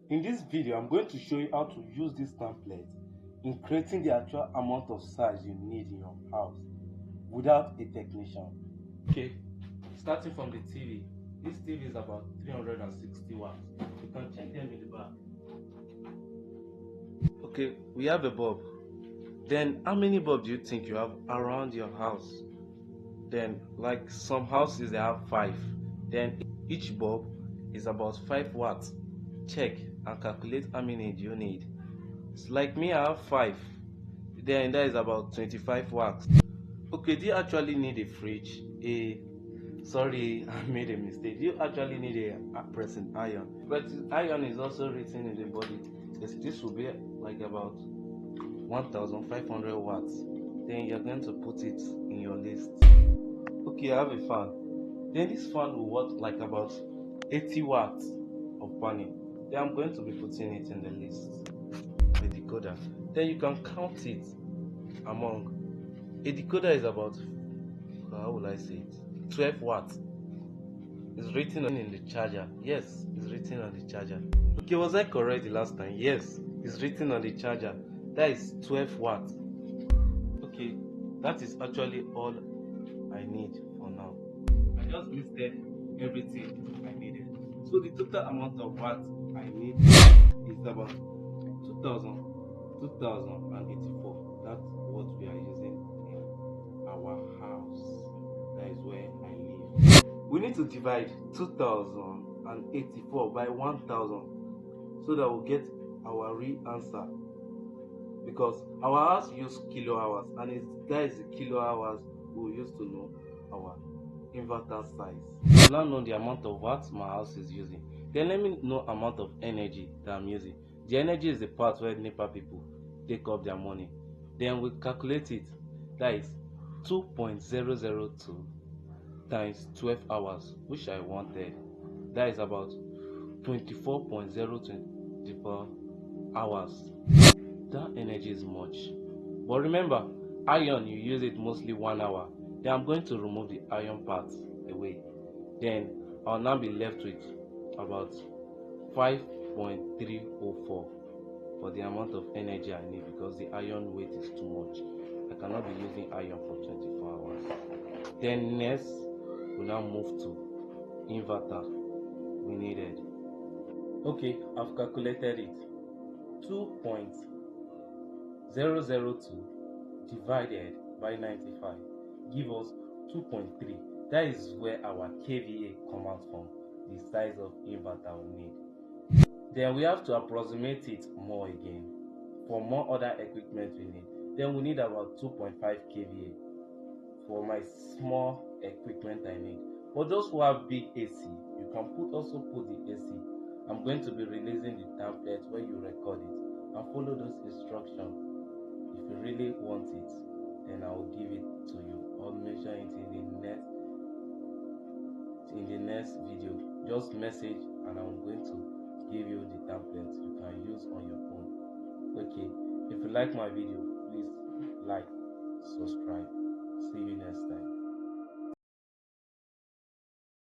In this video, I'm going to show you how to use this template in creating the actual amount of size you need in your house without a technician. Okay, starting from the TV. This TV is about 360 watts. You can check them in the back. Okay, we have a bulb. Then how many bulbs do you think you have around your house? Then like some houses they have 5. Then each bulb is about 5 watts. Check and calculate how many do you need. It's like me, I have 5. Then that is about 25 watts. Okay, do you actually need a fridge? Sorry, I made a mistake. Do you actually need a pressing iron? But iron is also written in the body. This will be like about 1500 watts. Then you're going to put it in your list. Okay, I have a fan. Then this fan will work like about 80 watts of panel. Then I'm going to be putting it in the list. The decoder. Then you can count it among. A decoder is about, how will I say it? 12 watts. It's written in the charger. Yes, it's written on the charger. Okay, was I correct the last time? Yes, it's written on the charger. That is 12 watts. Okay, that is actually all I need for now. I just listed everything I needed. So the total amount of watts I need is about 2084. That's what we are using in our house. That is where I live. We need to divide 2084 by 1000 so that we'll get our real answer. Because our house use kilo hours, and that is the kilo hours we use to know our inverter size. Now know the amount of watts my house is using. Then let me know amount of energy that I'm using. The energy is the part where NEPA people take up their money. Then we calculate it. That is 2.002 times 12 hours, which I wanted. That is about 24.024 hours. That energy is much. But remember, iron, you use it mostly 1 hour. Then I'm going to remove the iron part away. Then I'll now be left with about 5.304 for the amount of energy I need, because the iron weight is too much. I cannot be using iron for 24 hours. Then next, we now move to inverter we needed. Okay, I've calculated it. 2.002 divided by 95 give us 2.3. That is where our kVA comes out from, the size of inverter we need. Then we have to approximate it more again for more other equipment we need. Then we need about 2.5 kVA for my small equipment I need. For those who have big AC, you can also put the AC. I'm going to be releasing the template where you record it and follow those instructions. If you really want it, then I will give it to you. I'll mention it in the next video. Just message and I'm going to give you the template you can use on your own. Okay, if you like my video, please like, subscribe. See you next time.